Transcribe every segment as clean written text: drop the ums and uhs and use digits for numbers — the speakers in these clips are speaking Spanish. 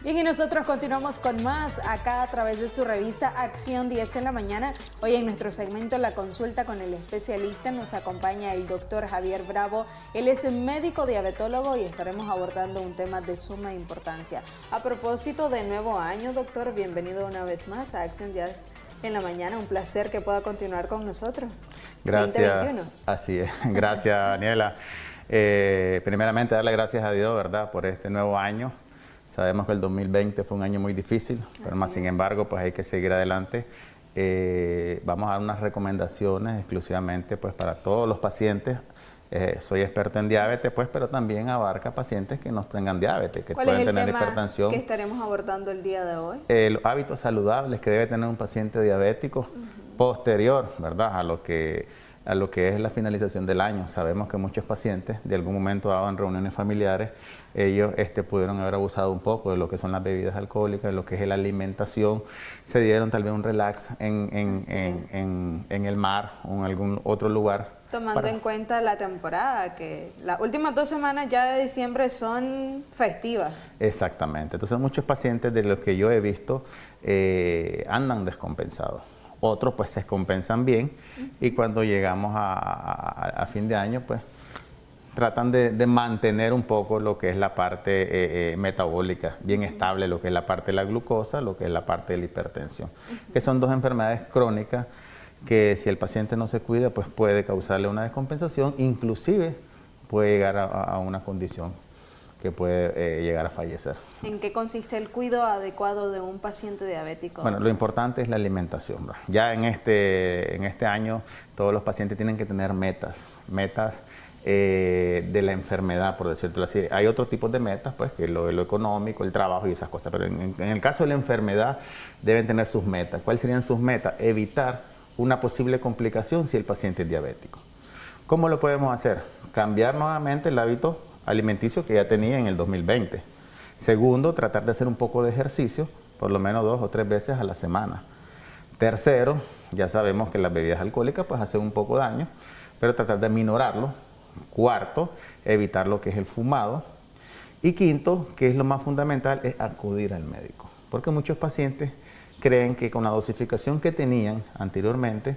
Bien, y nosotros continuamos con más acá a través de su revista Acción 10 en la mañana. Hoy en nuestro segmento La Consulta con el Especialista nos acompaña el doctor Javier Bravo. Él es médico diabetólogo y estaremos abordando un tema de suma importancia. A propósito de nuevo año, doctor, bienvenido una vez más a Acción 10 en la mañana. Un placer que pueda continuar con nosotros. Gracias. 2021. Así es. Gracias, Daniela. Primeramente, darle gracias a Dios, ¿verdad?, por este nuevo año. Sabemos que el 2020 fue un año muy difícil, pero más sin embargo, pues hay que seguir adelante. Vamos a dar unas recomendaciones exclusivamente pues para todos los pacientes. Soy experto en diabetes, pues, pero también abarca pacientes que no tengan diabetes, que pueden tener hipertensión. ¿Qué estaremos abordando el día de hoy? Los hábitos saludables que debe tener un paciente diabético posterior, ¿verdad?, a lo que es la finalización del año. Sabemos que muchos pacientes, de algún momento dado en reuniones familiares, ellos pudieron haber abusado un poco de lo que son las bebidas alcohólicas, de lo que es la alimentación, se dieron tal vez un relax en el mar o en algún otro lugar. Tomando en cuenta la temporada, que las últimas 2 semanas ya de diciembre son festivas. Exactamente. Entonces muchos pacientes de los que yo he visto andan descompensados. Otros pues se descompensan bien y cuando llegamos a fin de año pues tratan de mantener un poco lo que es la parte metabólica bien estable, lo que es la parte de la glucosa, lo que es la parte de la hipertensión, que son dos enfermedades crónicas que si el paciente no se cuida pues puede causarle una descompensación, inclusive puede llegar a una condición que puede llegar a fallecer. ¿En qué consiste el cuidado adecuado de un paciente diabético? Bueno, lo importante es la alimentación, ¿verdad? Ya en este año todos los pacientes tienen que tener metas de la enfermedad, por decirlo así. Hay otros tipos de metas, pues, que lo económico, el trabajo y esas cosas, pero en el caso de la enfermedad deben tener sus metas. ¿Cuáles serían sus metas? Evitar una posible complicación si el paciente es diabético. ¿Cómo lo podemos hacer? Cambiar nuevamente el hábito alimenticio que ya tenía en el 2020. Segundo, tratar de hacer un poco de ejercicio, por lo menos 2 o 3 veces a la semana. Tercero, ya sabemos que las bebidas alcohólicas pues hacen un poco de daño, pero tratar de minorarlo. Cuarto, evitar lo que es el fumado. Y quinto, que es lo más fundamental, es acudir al médico. Porque muchos pacientes creen que con la dosificación que tenían anteriormente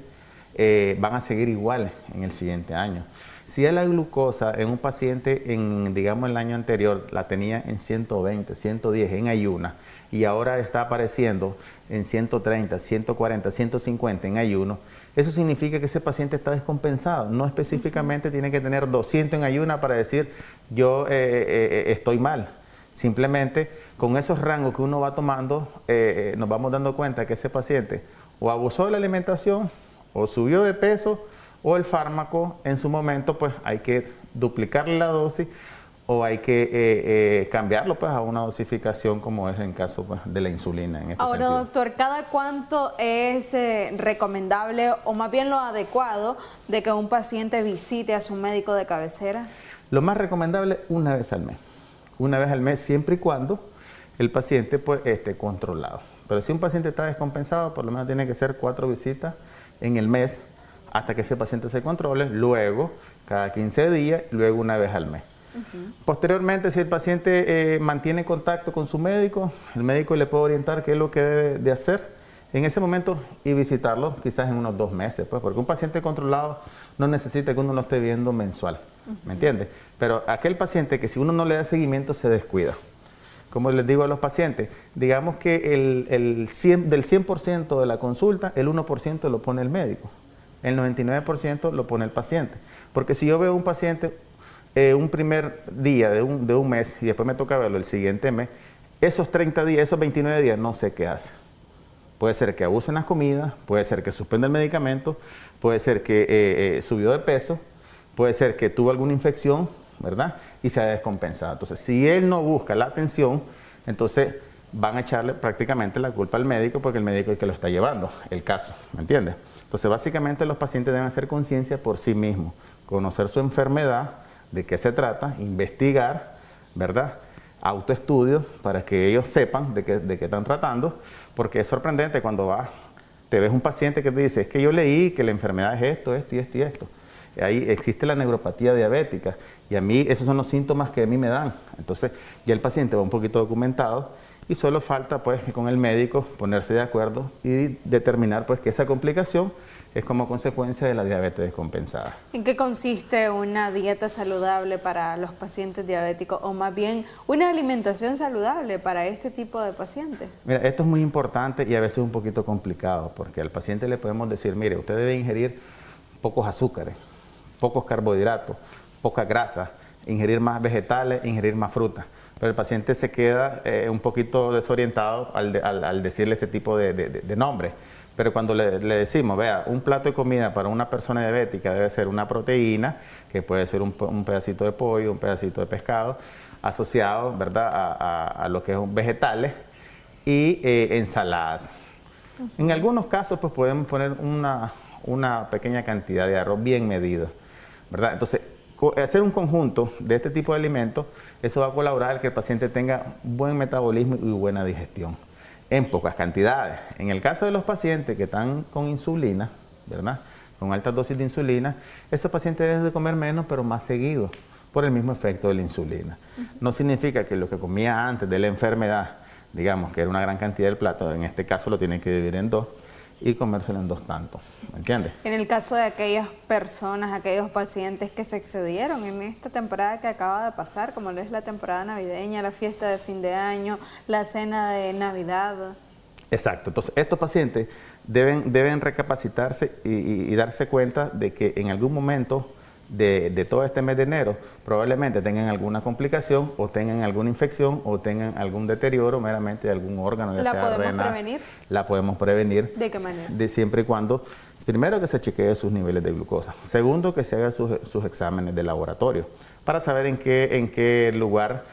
van a seguir iguales en el siguiente año. Si la glucosa en un paciente, digamos el año anterior, la tenía en 120, 110 en ayuna y ahora está apareciendo en 130, 140, 150 en ayuno, eso significa que ese paciente está descompensado. No específicamente tiene que tener 200 en ayuna para decir yo estoy mal. Simplemente con esos rangos que uno va tomando nos vamos dando cuenta que ese paciente o abusó de la alimentación o subió de peso o el fármaco en su momento pues hay que duplicarle la dosis o hay que cambiarlo pues a una dosificación como es en caso pues, de la insulina. En este Ahora, sentido. doctor, ¿cada cuánto es recomendable o más bien lo adecuado de que un paciente visite a su médico de cabecera? Lo más recomendable una vez al mes. Una vez al mes siempre y cuando el paciente pues esté controlado. Pero si un paciente está descompensado, por lo menos tiene que ser 4 visitas en el mes hasta que ese paciente se controle, luego cada 15 días, luego una vez al mes. Posteriormente, si el paciente mantiene contacto con su médico, el médico le puede orientar qué es lo que debe de hacer en ese momento y visitarlo quizás en unos 2 meses, pues, porque un paciente controlado no necesita que uno lo esté viendo mensual, ¿me entiende? Pero aquel paciente que si uno no le da seguimiento se descuida. Como les digo a los pacientes, digamos que del 100% de la consulta, el 1% lo pone el médico. El 99% lo pone el paciente. Porque si yo veo un paciente un primer día de un mes y después me toca verlo el siguiente mes, esos 30 días, esos 29 días, no sé qué hace. Puede ser que abuse en las comidas, puede ser que suspenda el medicamento, puede ser que subió de peso, puede ser que tuvo alguna infección, ¿verdad? Y se ha descompensado. Entonces, si él no busca la atención, entonces van a echarle prácticamente la culpa al médico porque el médico es el que lo está llevando, el caso, ¿me entiendes? Entonces, básicamente los pacientes deben hacer conciencia por sí mismos, conocer su enfermedad, de qué se trata, investigar, ¿verdad? Autoestudios para que ellos sepan de qué están tratando, porque es sorprendente cuando te ves un paciente que te dice, es que yo leí que la enfermedad es esto, esto y esto y esto. Ahí existe la neuropatía diabética y a mí esos son los síntomas que a mí me dan. Entonces ya el paciente va un poquito documentado y solo falta pues que con el médico ponerse de acuerdo y determinar pues que esa complicación es como consecuencia de la diabetes descompensada. ¿En qué consiste una dieta saludable para los pacientes diabéticos o más bien una alimentación saludable para este tipo de pacientes? Mira, esto es muy importante y a veces un poquito complicado porque al paciente le podemos decir, mire, usted debe ingerir pocos azúcares, pocos carbohidratos, poca grasa, ingerir más vegetales, ingerir más frutas. Pero el paciente se queda un poquito desorientado al decirle ese tipo de nombre. Pero cuando le decimos, vea, un plato de comida para una persona diabética debe ser una proteína, que puede ser un pedacito de pollo, un pedacito de pescado, asociado, ¿verdad?, a lo que es vegetales y ensaladas. En algunos casos, pues podemos poner una pequeña cantidad de arroz bien medido, ¿verdad? Entonces, hacer un conjunto de este tipo de alimentos, eso va a colaborar a que el paciente tenga buen metabolismo y buena digestión, en pocas cantidades. En el caso de los pacientes que están con insulina, ¿verdad?, con altas dosis de insulina, esos pacientes deben de comer menos, pero más seguido, por el mismo efecto de la insulina. No significa que lo que comía antes de la enfermedad, digamos que era una gran cantidad del plato, en este caso lo tienen que dividir en dos y comérselo en dos tantos, ¿me entiendes? En el caso de aquellas personas, aquellos pacientes que se excedieron en esta temporada que acaba de pasar, como lo es la temporada navideña, la fiesta de fin de año, la cena de Navidad. Exacto, entonces estos pacientes deben recapacitarse y darse cuenta de que en algún momento de todo este mes de enero probablemente tengan alguna complicación o tengan alguna infección o tengan algún deterioro meramente de algún órgano, ya sea renal. ¿La podemos prevenir? La podemos prevenir. ¿De qué manera? Siempre y cuando, primero que se chequee sus niveles de glucosa, segundo que se haga sus exámenes de laboratorio para saber en qué lugar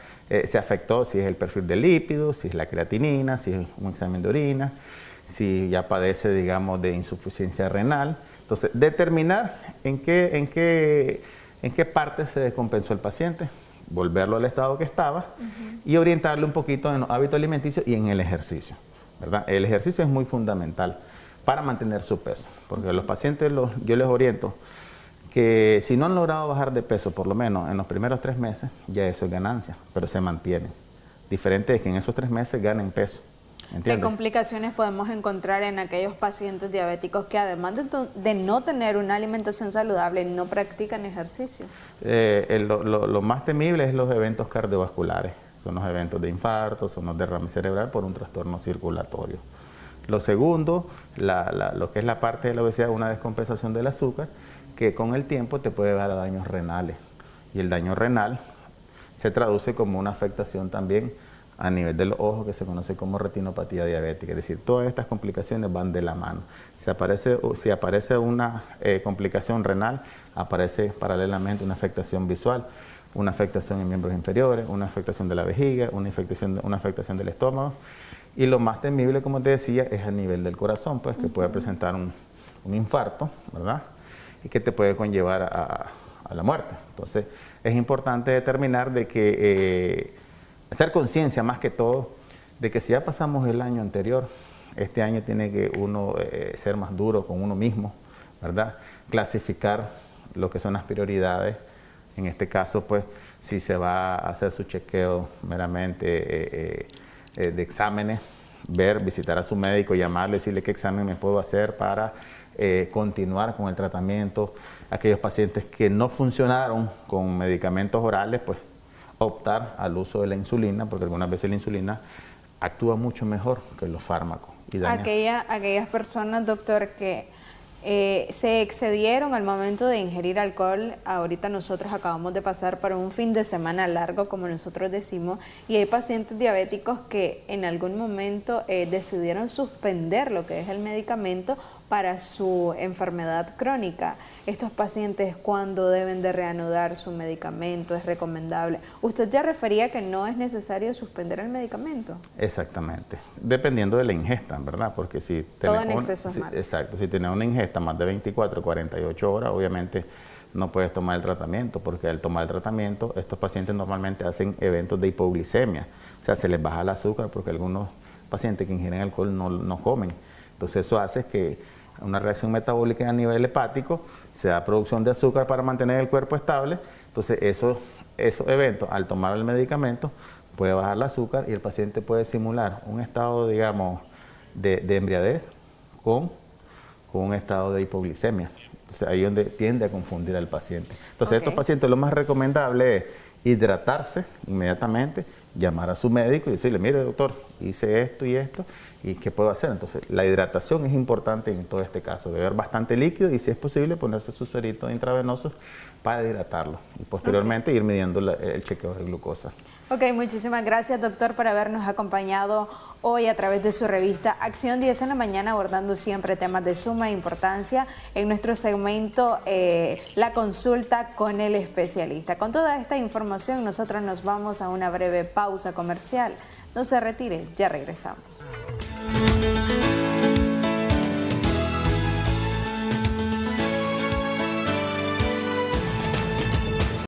se afectó, si es el perfil de lípidos, si es la creatinina, si es un examen de orina, si ya padece, digamos, de insuficiencia renal. Entonces, determinar en qué parte se descompensó el paciente, volverlo al estado que estaba y orientarle un poquito en los hábitos alimenticios y en el ejercicio, ¿verdad? El ejercicio es muy fundamental para mantener su peso, porque a los pacientes yo les oriento que si no han logrado bajar de peso, por lo menos en los primeros 3 meses, ya eso es ganancia, pero se mantienen. Diferente es que en esos 3 meses ganen peso. ¿Entiendes? ¿Qué complicaciones podemos encontrar en aquellos pacientes diabéticos que además de no tener una alimentación saludable, no practican ejercicio? Lo más temible es los eventos cardiovasculares. Son los eventos de infarto, son los derrames cerebral por un trastorno circulatorio. Lo segundo, lo que es la parte de la obesidad, una descompensación del azúcar, que con el tiempo te puede dar a daños renales. Y el daño renal se traduce como una afectación también a nivel de los ojos, que se conoce como retinopatía diabética. Es decir, todas estas complicaciones van de la mano. Si aparece una complicación renal, aparece paralelamente una afectación visual, una afectación en miembros inferiores, una afectación de la vejiga, una afectación del estómago. Y lo más temible, como te decía, es a nivel del corazón, pues que puede presentar un infarto, ¿verdad? Y que te puede conllevar a la muerte. Entonces, es importante determinar de que hacer conciencia más que todo de que si ya pasamos el año anterior, este año tiene que uno ser más duro con uno mismo, ¿verdad? Clasificar lo que son las prioridades. En este caso, pues, si se va a hacer su chequeo meramente de exámenes, visitar a su médico, llamarle, decirle qué examen me puedo hacer para continuar con el tratamiento. Aquellos pacientes que no funcionaron con medicamentos orales, pues, optar al uso de la insulina, porque algunas veces la insulina actúa mucho mejor que los fármacos. Y aquellas personas, doctor, que se excedieron al momento de ingerir alcohol. Ahorita nosotros acabamos de pasar por un fin de semana largo, como nosotros decimos, y hay pacientes diabéticos que en algún momento decidieron suspender lo que es el medicamento para su enfermedad crónica. Estos pacientes, ¿cuándo deben de reanudar su medicamento? ¿Es recomendable? Usted ya refería que no es necesario suspender el medicamento. Exactamente, dependiendo de la ingesta, ¿verdad? Porque si todo en exceso es malo. Exacto, si tienes una ingesta más de 24, 48 horas, obviamente no puedes tomar el tratamiento, porque al tomar el tratamiento, estos pacientes normalmente hacen eventos de hipoglicemia, o sea, se les baja el azúcar, porque algunos pacientes que ingieren alcohol no comen. Entonces eso hace que una reacción metabólica a nivel hepático, se da producción de azúcar para mantener el cuerpo estable. Entonces esos eventos, al tomar el medicamento, puede bajar el azúcar y el paciente puede simular un estado, digamos, de embriaguez con un estado de hipoglicemia. O sea, ahí es donde tiende a confundir al paciente. Entonces, estos pacientes lo más recomendable es hidratarse inmediatamente, llamar a su médico y decirle, mire doctor, hice esto y ¿qué puedo hacer? Entonces, la hidratación es importante en todo este caso, beber bastante líquido y si es posible ponerse su suerito intravenoso para hidratarlo y posteriormente ir midiendo el chequeo de glucosa. Ok, muchísimas gracias doctor por habernos acompañado hoy a través de su revista Acción 10 en la mañana, abordando siempre temas de suma importancia en nuestro segmento La Consulta con el Especialista. Con toda esta información nosotros nos vamos a una breve pausa comercial. No se retire, ya regresamos.